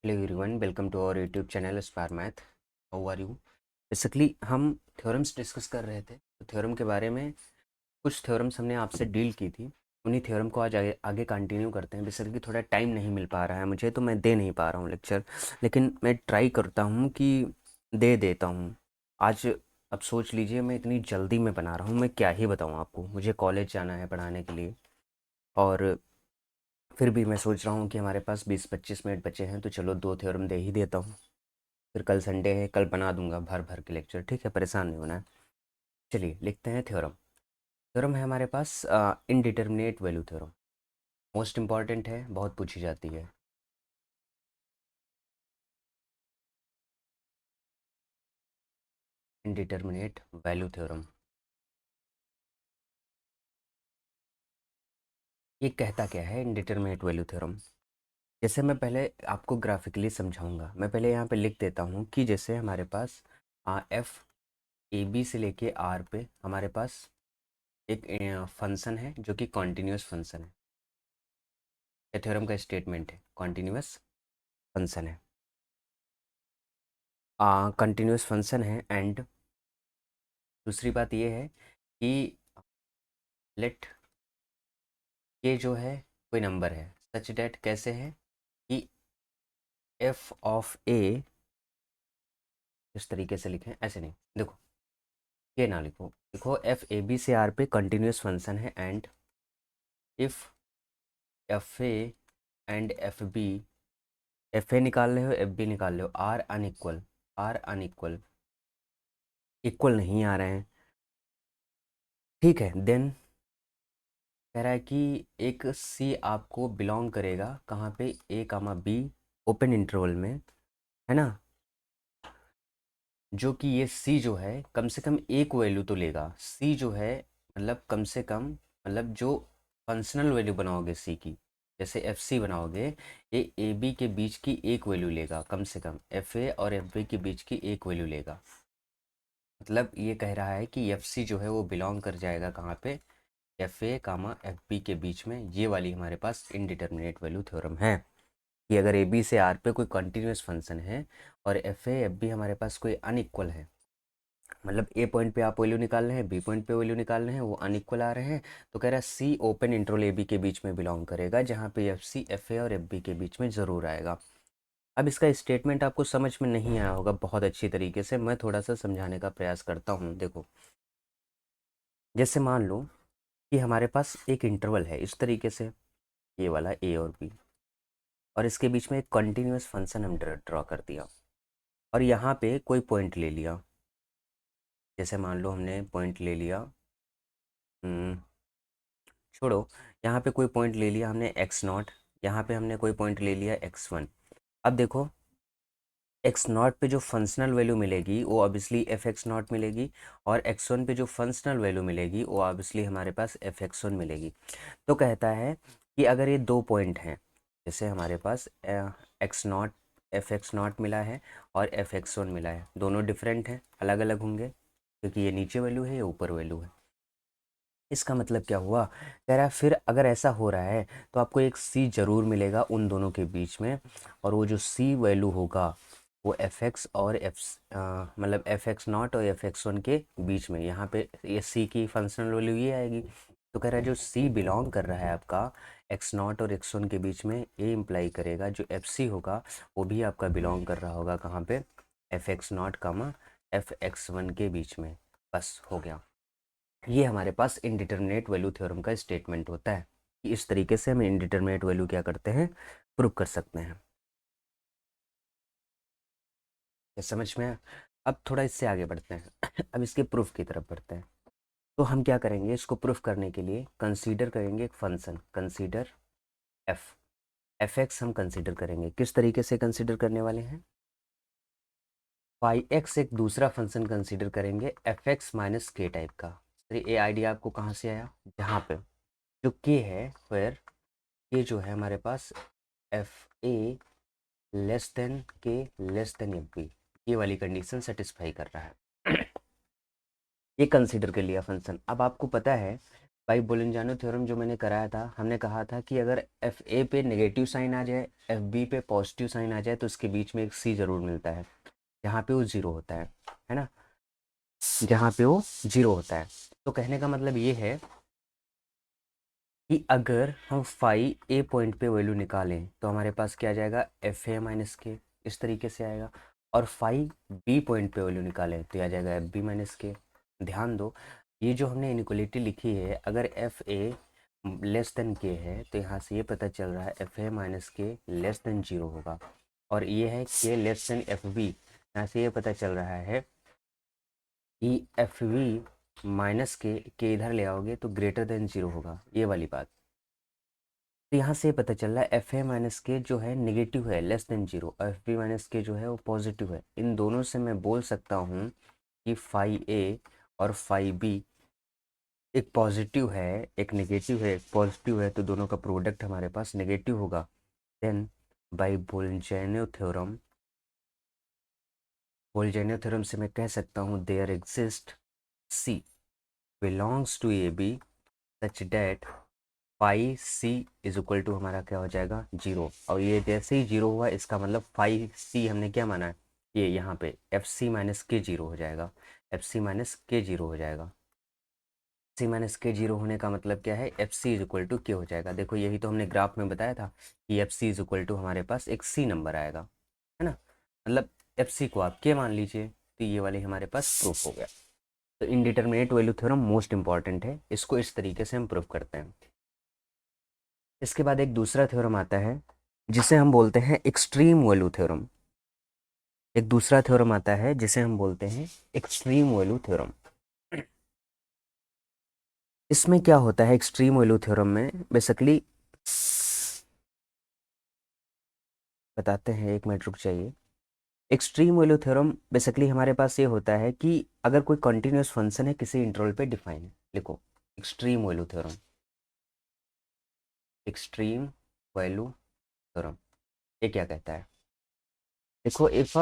Hello everyone, welcome to our YouTube channel Spar Math. How are you? Basically हम theorems discuss कर रहे थे, तो थ्योरम के बारे में कुछ थ्योरम्स हमने आपसे डील की थी। उन्हीं थ्योरम को आज आगे आगे कंटिन्यू करते हैं। बेसिकली थोड़ा टाइम नहीं मिल पा रहा है मुझे, तो मैं दे नहीं पा रहा हूँ लेक्चर, लेकिन मैं ट्राई करता हूँ कि दे देता हूँ आज। अब सोच लीजिए, मैं इतनी जल्दी में बना रहा हूँ, मैं क्या ही बताऊँ आपको। मुझे कॉलेज जाना है पढ़ाने के लिए, और फिर भी मैं सोच रहा हूँ कि हमारे पास 20-25 मिनट बचे हैं, तो चलो 2 थ्योरम दे ही देता हूँ। फिर कल संडे है, कल बना दूंगा भर भर के लेक्चर, ठीक है, परेशान नहीं होना है। चलिए लिखते हैं थ्योरम। थ्योरम है हमारे पास indeterminate value theorem. Most important है, बहुत पूछी जाती है। इनडिटर्मिनेट वैल्यू थ्योरम ये कहता क्या है? इनडिटर्मिनेट वैल्यू थ्योरम, जैसे मैं पहले आपको ग्राफिकली समझाऊंगा। मैं पहले यहाँ पे लिख देता हूँ कि जैसे हमारे पास एफ ए बी से लेके आर पे हमारे पास एक फंक्शन है जो कि कॉन्टिन्यूस फंक्शन है। ये थ्योरम का स्टेटमेंट है, कॉन्टिन्यूस फंक्शन है, कंटिन्यूस फंक्शन है। एंड दूसरी बात ये है कि लेट ये जो है कोई नंबर है, सच डेट कैसे है कि एफ ऑफ ए, इस तरीके से लिखें, ऐसे नहीं, देखो ये ना लिखो, लिखो एफ ए बी से आर पे कंटिन्यूस फंक्शन है। And if F A and F B, F A निकाल रहे हो, एफ बी निकाल रहे हो, आर अनइक्वल, इक्वल नहीं आ रहे हैं, ठीक है, देन कह रहा है कि एक सी आपको बिलोंग करेगा कहाँ पे, ए कामा बी ओपन इंटरवल में, है ना। जो कि ये सी जो है कम से कम एक वैल्यू तो लेगा। सी जो है मतलब कम से कम, मतलब जो फंक्शनल वैल्यू बनाओगे सी की, जैसे एफ सी बनाओगे, ये ए बी के बीच की एक वैल्यू लेगा, कम से कम एफ ए और एफ बी के बीच की एक वैल्यू लेगा। मतलब ये कह रहा है कि एफ सी जो है वो बिलोंग कर जाएगा कहाँ पे, F A comma F B के बीच में। ये वाली हमारे पास इनडिटर्मिनेट वैल्यू थ्योरम है कि अगर ए बी से आर पे कोई कंटिन्यूस फंक्शन है और एफ ए एफ बी हमारे पास कोई अनइक्वल है, मतलब ए पॉइंट पे आप वैल्यू निकाल रहे हैं, बी पॉइंट पे वैल्यू निकाल रहे हैं, वो अनइक्वल आ रहे हैं, तो कह रहा है सी ओपन इंटरवल ए बी के बीच में बिलोंग करेगा, जहाँ पे एफ सी एफ ए और एफ बी के बीच में ज़रूर आएगा। अब इसका स्टेटमेंट आपको समझ में नहीं आया होगा बहुत अच्छी तरीके से, मैं थोड़ा सा समझाने का प्रयास करता हूँ। देखो, जैसे मान लो कि हमारे पास एक इंटरवल है इस तरीके से, ये वाला ए और बी, और इसके बीच में एक कंटिन्यूस फंक्शन हम ड्रॉ कर दिया, और यहाँ पे कोई पॉइंट ले लिया। जैसे मान लो हमने पॉइंट ले लिया, छोड़ो, यहाँ पे कोई पॉइंट ले लिया हमने एक्स नॉट, यहाँ पे हमने कोई पॉइंट ले लिया एक्स वन। अब देखो, एक्स नॉट पे जो फंक्शनल वैल्यू मिलेगी वो ऑब्वियसली एफ एक्स नॉट मिलेगी, और एक्स वन पे जो फंक्शनल वैल्यू मिलेगी वो ऑब्वियसली हमारे पास एफ एक्स वन मिलेगी। तो कहता है कि अगर ये दो पॉइंट हैं, जैसे हमारे पास X naught, F X naught मिला है और एफ एक्स वन मिला है, दोनों डिफरेंट हैं, अलग अलग होंगे, क्योंकि ये नीचे वैल्यू है, ये ऊपर वैल्यू है। इसका मतलब क्या हुआ? कह रहा है फिर अगर ऐसा हो रहा है तो आपको एक सी ज़रूर मिलेगा उन दोनों के बीच में, और वो जो सी वैल्यू होगा वो एफ एक्स और मतलब एफ एक्स नॉट और एफ एक्स वन के बीच में, यहाँ पे ये सी की फंक्शनल वैल्यू ये आएगी। तो कह रहा है जो सी बिलोंग कर रहा है आपका एक्स नॉट और एक्स वन के बीच में, ये इम्प्लाई करेगा जो एफ सी होगा वो भी आपका बिलोंग कर रहा होगा कहाँ पे, F X not comma F X one के बीच में। बस हो गया। ये हमारे पास इनडिटर्मिनेट वैल्यू थ्योरम का स्टेटमेंट होता है कि इस तरीके से हम इनडिटर्मिनेट वैल्यू क्या करते हैं, प्रूव कर सकते हैं। क्या समझ में आया? अब थोड़ा इससे आगे बढ़ते हैं अब इसके प्रूफ की तरफ बढ़ते हैं। तो हम क्या करेंगे, इसको प्रूफ करने के लिए कंसीडर करेंगे एक function, consider F, F x हम कंसीडर करेंगे। किस तरीके से कंसीडर करने वाले हैं? फाई एक्स एक दूसरा फंक्शन कंसीडर करेंगे एफ एक्स माइनस के टाइप का। तो ये आइडिया आपको कहाँ से आया? जहाँ पे जो के है, फिर ये जो है हमारे पास एफ ए लेस देन के लेस देन एफ बी, ये वाली कंडीशन सेटिस्फाई कर रहा है ये कंसीडर कर लिया फंक्शन। अब आपको पता है भाई बोलेंजानो थ्योरम जो मैंने कराया था, हमने कहा था कि अगर एफ ए पे नेगेटिव साइन आ जाए, एफ बी पे पॉजिटिव साइन आ जाए, तो उसके बीच में एक सी ज़रूर मिलता है, जहाँ पे वो ज़ीरो होता है ना, जहाँ पे वो ज़ीरो होता है। तो कहने का मतलब ये है कि अगर हम फाई ए पॉइंट पे वैल्यू निकालें तो हमारे पास क्या आ जाएगा, एफ ए माइनस के, इस तरीके से आएगा। और फाई बी पॉइंट पे वैल्यू निकालें तो आ जाएगा एफ बी माइनस के। ध्यान दो, ये जो हमने इनइक्वलिटी लिखी है, अगर एफ ए लेस देन के है तो यहाँ से ये पता चल रहा है एफ ए माइनस के लेस देन जीरो होगा। और ये है के लेस देन एफ बी, यहाँ से ये पता चल रहा है कि एफ वी माइनस के इधर ले आओगे तो ग्रेटर देन जीरो होगा, ये वाली बात। तो यहाँ से पता चल रहा है एफ ए माइनस के जो है निगेटिव है, लेस देन जीरो, और एफ बी माइनस के जो है वो पॉजिटिव है। इन दोनों से मैं बोल सकता हूँ कि फाई ए और फाई बी एक पॉजिटिव है, एक नेगेटिव है, एक पॉजिटिव है, तो दोनों का प्रोडक्ट हमारे पास नेगेटिव होगा। देन बाई बोलजेनो थ्योरम से मैं कह सकता हूँ there exist C belongs to A B such that phi C is equal to हमारा क्या हो जाएगा, जीरो। और ये जैसे ही जीरो हुआ इसका मतलब फाई सी हमने क्या माना है, ये यहाँ पे एफ सी माइनस के जीरो हो जाएगा, एफ सी माइनस के जीरो हो जाएगा। सी माइनस के जीरो होने का मतलब क्या है, F C is equal to K हो जाएगा। देखो यही तो हमने ग्राफ में बताया था कि F C is equal to हमारे पास एक सी नंबर आएगा, है ना, मतलब एफ सी को आप के मान लीजिए, तो ये वाली हमारे पास प्रूफ हो गया। तो indeterminate value theorem most important है, इसको इस तरीके से हम प्रूव करते हैं। इसके बाद एक दूसरा थ्योरम आता है जिसे हम बोलते हैं एक्सट्रीम वैल्यू थ्योरम। एक दूसरा थ्योरम आता है जिसे हम बोलते हैं एक्सट्रीम वैल्यू थ्योरम। इसमें क्या होता है एक्सट्रीम वैल्यू थ्योरम में, बेसिकली बताते हैं, एक मिनट रुक जाइए। एक्सट्रीम वैल्यू थ्योरम बेसिकली हमारे पास ये होता है कि अगर कोई कंटिन्यूस फंक्शन है किसी इंटरवल पे डिफाइन है, लिखो extreme value theorem, extreme value theorem ये क्या कहता है, देखो if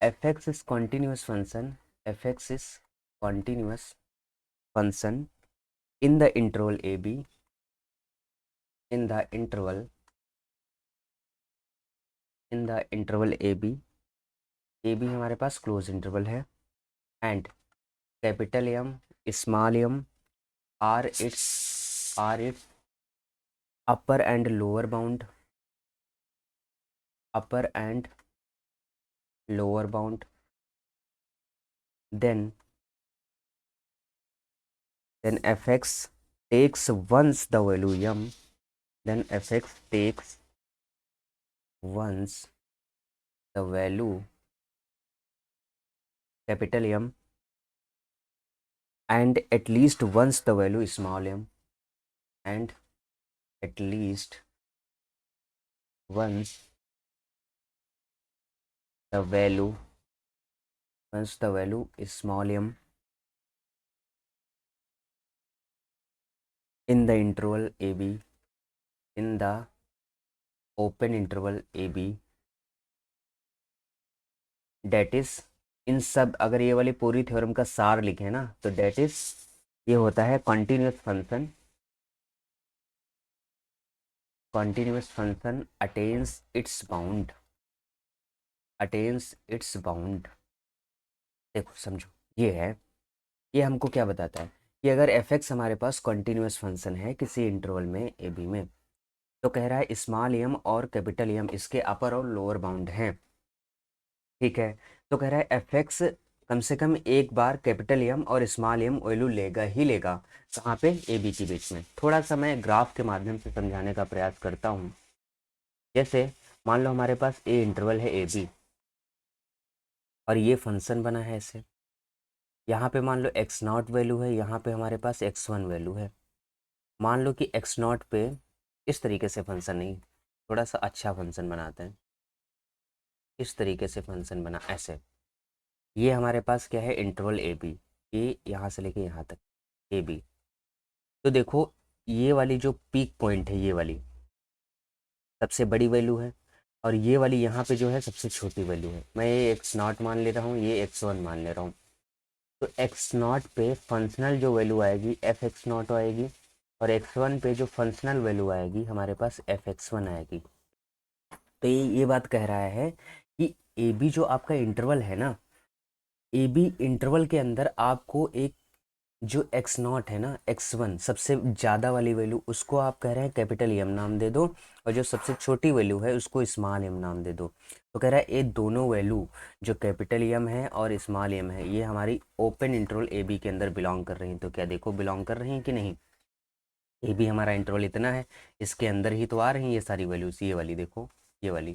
F X is continuous function, F X is continuous function in the interval A B, in the interval A B हमारे पास क्लोज इंटरवल है, and capital M small M are its upper and lower bound, upper and lower bound, then fx takes once the value m, then fx takes once the value capital M and at least once the value small m, and at least once the value small m in the interval AB, in the open interval AB, that is, इन सब अगर ये वाली पूरी theorem का सार लिखे ना तो डेट इज ये होता है continuous function attains it's bound. देखो समझो, ये है, ये हमको क्या बताता है कि अगर एफ एक्स हमारे पास कॉन्टिन्यूस फंक्शन है किसी इंटरवल में ए बी में, तो कह रहा है स्मॉल एम और कैपिटल एम इसके अपर और लोअर बाउंड हैं, ठीक है। तो कह रहा है एफ एक्स कम से कम एक बार कैपिटल एम और स्मॉल एम वैल्यू लेगा ही लेगा, कहाँ पे, ए बी के बीच में। थोड़ा सा मैं ग्राफ के माध्यम से समझाने का प्रयास करता हूँ। जैसे मान लो हमारे पास ए इंटरवल है ए बी और ये फंक्शन बना है ऐसे, यहाँ पे मान लो एक्स नॉट वैल्यू है, यहाँ पे हमारे पास एक्स वन वैल्यू है। मान लो कि एक्स नॉट पे इस तरीके से फंक्शन नहीं, थोड़ा सा अच्छा फंक्शन बनाते हैं, इस तरीके से फंक्शन बना ऐसे, ये हमारे पास क्या है, इंटरवल ए बी, ये यहाँ से लेके यहाँ तक ए बी। तो देखो ये वाली जो पीक पॉइंट है, ये वाली सबसे बड़ी वैल्यू है, और ये वाली यहाँ पे जो है सबसे छोटी वैल्यू है। मैं ये एक्स नॉट मान ले रहा हूँ, ये एक्स वन मान ले रहा हूँ। तो एक्स नॉट पे फंक्शनल जो वैल्यू आएगी एफ एक्स नॉट आएगी, और x1 पे जो फंक्शनल वैल्यू आएगी हमारे पास fx1 आएगी। तो ये बात कह रहा है कि ए बी जो आपका इंटरवल है ना, ए बी इंटरवल के अंदर आपको एक जो एक्स नॉट है ना, x1 सबसे ज़्यादा वाली वैल्यू, उसको आप कह रहे हैं कैपिटल एम नाम दे दो, और जो सबसे छोटी वैल्यू है उसको स्मॉल एम नाम दे दो। तो कह रहा है ये दोनों वैल्यू जो कैपिटल एम है और स्मॉल एम है, ये हमारी ओपन इंटरवल ए बी के अंदर बिलोंग कर रही हैं। तो क्या देखो बिलोंग कर रही हैं कि नहीं? ए बी हमारा इंटरवल इतना है, इसके अंदर ही तो आ रही हैं ये सारी वैल्यूज़। ये वाली देखो, ये वाली,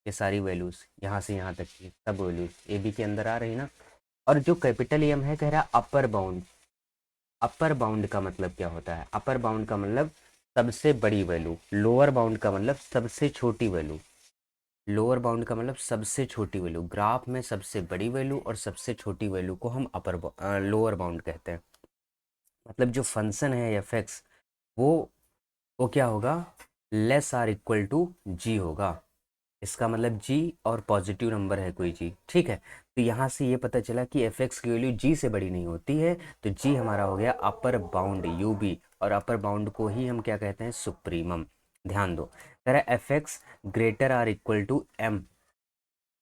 ये सारी वैल्यूज़ यहाँ से यहाँ तक की सब वैल्यूज़ ए बी के अंदर आ रही ना। और जो कैपिटल एम है कह रहा है अपर बाउंड। अपर बाउंड का मतलब क्या होता है? अपर बाउंड का मतलब सबसे बड़ी वैल्यू, लोअर बाउंड का मतलब सबसे छोटी वैल्यू। लोअर बाउंड का मतलब सबसे छोटी वैल्यू, ग्राफ में सबसे बड़ी वैल्यू और सबसे छोटी वैल्यू को हम लोअर बाउंड कहते हैं। मतलब जो फंक्शन है एफ एक्स, वो वो क्या होगा? लेस आर इक्वल टू जी होगा। इसका मतलब जी और पॉजिटिव नंबर है कोई जी, ठीक है। तो यहाँ से ये पता चला कि एफ एक्स की वैल्यू जी से बड़ी नहीं होती है। तो जी हमारा हो गया अपर बाउंड यू बी, और अपर बाउंड को ही हम क्या कहते हैं? सुप्रीमम। ध्यान दो, कह रहा है F X greater or equal to M,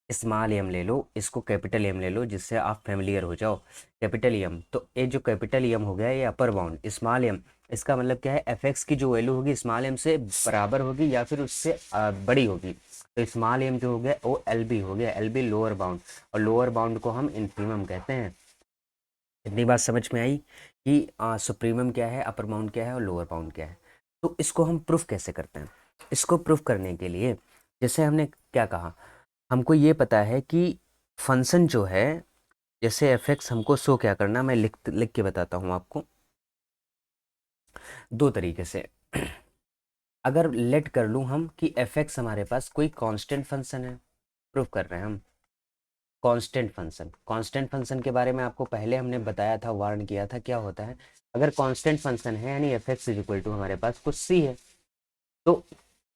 small M ले लो, इसको कैपिटल एम ले लो, जिससे आप फेमिलियर हो जाओ। कैपिटल एम, तो ये जो कैपिटल एम हो गया ये अपर बाउंड। स्मॉल एम, इसका मतलब क्या है? एफ एक्स की जो वैल्यू होगी स्मॉल एम से बराबर होगी या फिर उससे बड़ी होगी। तो स्मॉल एम जो हो गया वो एल बी हो गया, एल बी लोअर बाउंड, और लोअर बाउंड को हम इन्फीमम कहते हैं। इतनी बात समझ में आई कि सुप्रीमम क्या है, अपर बाउंड क्या है और लोअर बाउंड क्या है। तो इसको हम प्रूफ कैसे करते हैं? इसको प्रूफ करने के लिए जैसे हमने क्या कहा, हमको ये पता है कि फंक्शन जो है, जैसे एफ एक्स हमको शो क्या करना, मैं लिख लिख के बताता हूँ आपको दो तरीके से। अगर लेट कर लूँ हम कि एफ एक्स हमारे पास कोई कांस्टेंट फंक्शन है, प्रूफ कर रहे हैं हम कांस्टेंट फंक्शन। कांस्टेंट फंक्शन के बारे में आपको पहले हमने बताया था, वार्न किया था क्या होता है। अगर कांस्टेंट फंक्शन है यानी F X is equal to हमारे पास कुछ सी है, तो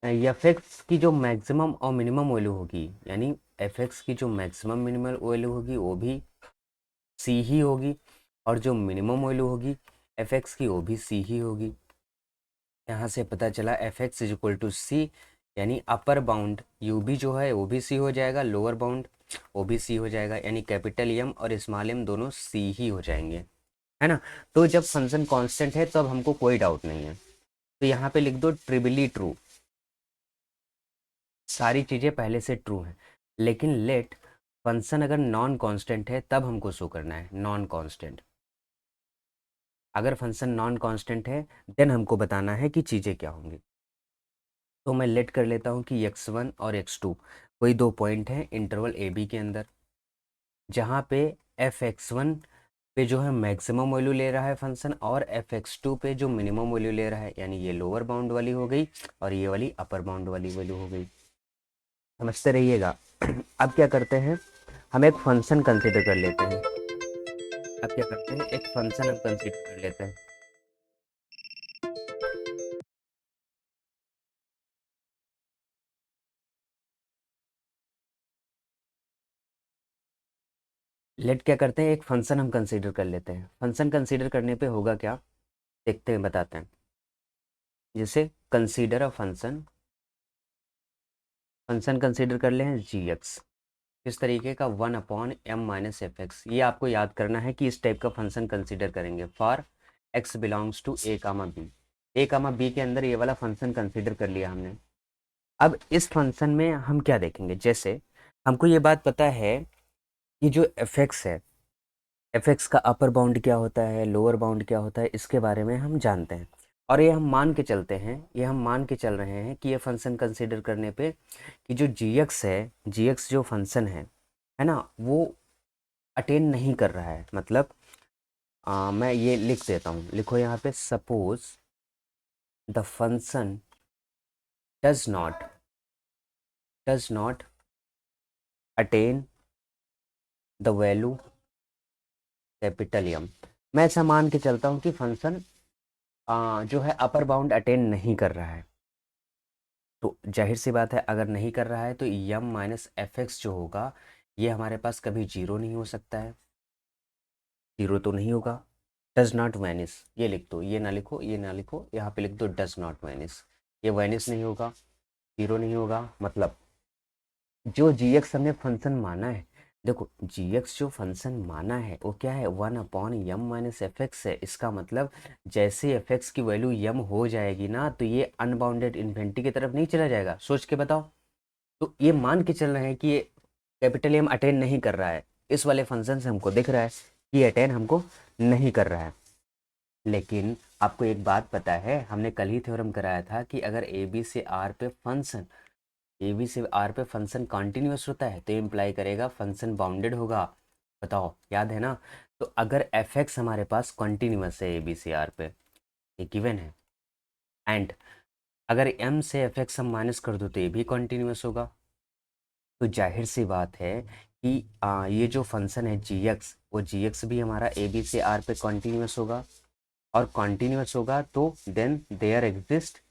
एफ एक्स की जो मैक्सिमम और मिनिमम वैल्यू होगी, यानी एफ एक्स की जो मैक्सिमम मिनिमम वैल्यू होगी वो भी सी ही होगी, और जो मिनिमम वैल्यू होगी एफ एक्स की वो भी सी ही होगी। यहाँ से पता चला F X is equal to C, यानी अपर बाउंड यू भी जो है वो भी सी हो जाएगा, लोअर बाउंड वो भी सी हो जाएगा, यानी कैपिटल एम और स्मॉल एम दोनों सी ही हो जाएंगे, है ना। तो जब फंक्शन कांस्टेंट है तब हमको कोई डाउट नहीं है। तो यहाँ पे लिख दो ट्रिबली ट्रू, सारी चीज़ें पहले से ट्रू हैं। लेकिन लेट फंक्शन अगर नॉन कांस्टेंट है तब हमको शो करना है नॉन कांस्टेंट। अगर फंक्शन नॉन कांस्टेंट है देन हमको बताना है कि चीज़ें क्या होंगी। तो मैं लेट कर लेता हूँ कि x1 और x2 कोई दो पॉइंट हैं इंटरवल ए बी के अंदर, जहाँ पे एफ एक्स वन पे जो है मैक्सिमम वैल्यू ले रहा है फंक्शन, और एफ एक्स टू पे जो मिनिमम वैल्यू ले रहा है, यानी ये लोअर बाउंड वाली हो गई और ये वाली अपर बाउंड वाली वैल्यू हो गई। समझते रहिएगा। अब क्या करते हैं, हम एक फंक्शन कंसिडर कर लेते हैं। अब क्या करते हैं, एक फंक्शन हम कंसिडर कर लेते हैं। लेट क्या करते हैं, एक फंक्शन हम कंसीडर कर लेते हैं। फंक्शन कंसीडर करने पे होगा क्या, देखते हैं, बताते हैं। जैसे consider a function, function consider कर ले हैं जी एक्स, किस तरीके का? 1/m-f(x). ये आपको याद करना है कि इस टाइप का फंक्शन कंसीडर करेंगे for x belongs to a comma B. a comma B के अंदर ये वाला फंक्शन कंसीडर कर लिया हमने। अब इस फंक्शन में हम क्या देखेंगे, जैसे हमको ये बात पता है कि जो एफ एक्स है, एफ एक्स का अपर बाउंड क्या होता है, लोअर बाउंड क्या होता है, इसके बारे में हम जानते हैं। और ये हम मान के चलते हैं, ये हम मान के चल रहे हैं कि ये फंक्शन कंसीडर करने पे कि जो जी एक्स है, जी एक्स जो फंक्शन है ना, वो अटेन नहीं कर रहा है। मतलब मैं ये लिख देता हूँ, लिखो यहाँ पे, suppose the function does not attain the value capital M. मैं ऐसा मान के चलता हूँ कि फंक्शन जो है अपर बाउंड अटेन नहीं कर रहा है। तो जाहिर सी बात है अगर नहीं कर रहा है तो यम माइनस एफ एक्स जो होगा ये हमारे पास कभी जीरो नहीं हो सकता है, जीरो तो नहीं होगा। डज नॉट वैनिश, ये लिख दो, ये ना लिखो, ये ना लिखो, यहाँ पे लिख दो डज नॉट वैनिश। ये वैनिश नहीं होगा, जीरो नहीं होगा, मतलब जो जी एक्स हमने फंक्शन माना है, देखो जी एक्स जो फंक्शन माना है वो क्या है, 1/m-f(x) है। इसका मतलब जैसे एफ एक्स की वैल्यू यम हो जाएगी ना, तो ये अनबाउंडेड इन्फिनिटी की तरफ नहीं चला जाएगा। सोच के बताओ। तो ये मान के चल रहे हैं कि ये कैपिटल एम अटेन नहीं कर रहा है, इस वाले फंक्शन से हमको दिख रहा है कि अटेन हमको नहीं कर रहा है। लेकिन आपको एक बात पता है, हमने कल ही थ्योरम कराया था कि अगर ए बी से आर पे फंक्शन, ए बी से आर पे फंक्शन कॉन्टिन्यूस होता है तो इम्प्लाई करेगा फंक्शन बाउंडेड होगा। बताओ, याद है ना। तो अगर एफ एक्स हमारे पास कॉन्टिन्यूस है ए बी से आर पे, ये गिवन है, एंड अगर एम से एफ एक्स हम माइनस कर दो तो ये भी कॉन्टिन्यूस होगा। तो जाहिर सी बात है कि ये जो फंक्शन है जी एक्स, वो जी एक्स भी हमारा ए बी से आर पे कॉन्टिन्यूस होगा। और कॉन्टिन्यूस होगा तो देन देयर एग्जिस्ट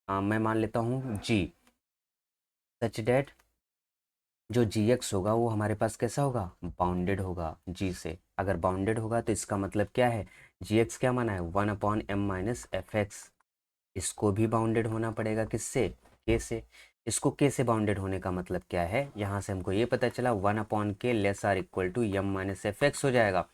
मैं मान लेता हूँ जी, सच डैट जो जी एक्स होगा वो हमारे पास कैसा होगा, बाउंडेड होगा जी से। अगर बाउंडेड होगा तो इसका मतलब क्या है, जी एक्स क्या माना है, 1/m-f(x), इसको भी बाउंडेड होना पड़ेगा किससे, के से। इसको के से बाउंडेड होने का मतलब क्या है, यहाँ से हमको ये पता चला 1/k less or equal to m-f(x) हो जाएगा।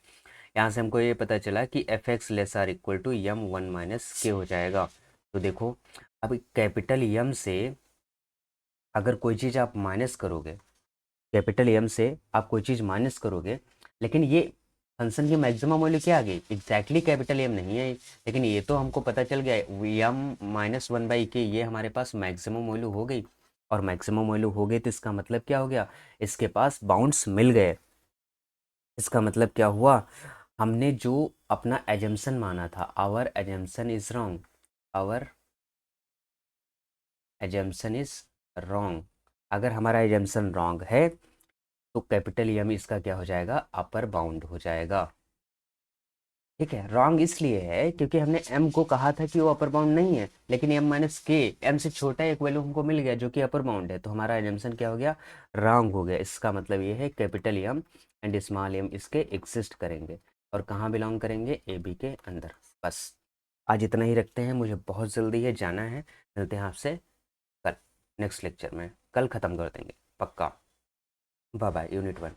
यहाँ से हमको ये पता चला कि F X less or equal to m1-k हो जाएगा। तो देखो, अब कैपिटल यम से अगर कोई चीज़ आप माइनस करोगे, कैपिटल एम से आप कोई चीज़ माइनस करोगे, लेकिन ये फंक्शन की मैक्सिमम वैल्यू क्या आ गई, एग्जैक्टली कैपिटल एम नहीं है, लेकिन ये तो हमको पता चल गया m-1/k, ये हमारे पास मैक्सिमम वैल्यू हो गई। और मैक्सिमम वैल्यू हो गई तो इसका मतलब क्या हो गया, इसके पास बाउंड्स मिल गए। इसका मतलब क्या हुआ, हमने जो अपना एजम्पशन माना था, our assumption is wrong, our assumption is wrong. अगर हमारा एजम्पशन रॉन्ग है तो कैपिटल एम इसका क्या हो जाएगा, अपर बाउंड हो जाएगा। ठीक है, रॉन्ग इसलिए है क्योंकि हमने एम को कहा था कि वो अपर बाउंड नहीं है, लेकिन m-k, एम से छोटा एक वैल्यू हमको मिल गया जो कि अपर बाउंड है, तो हमारा एजम्पशन क्या हो गया, रॉन्ग हो गया। इसका मतलब ये है capital M and small M इसके एग्जिस्ट करेंगे और कहाँ बिलोंग करेंगे, ए बी के अंदर। बस आज इतना ही रखते हैं, मुझे बहुत जल्दी है, जाना है। मिलते हैं आपसे कल नेक्स्ट लेक्चर में, कल ख़त्म कर देंगे पक्का। Bye bye, unit 1।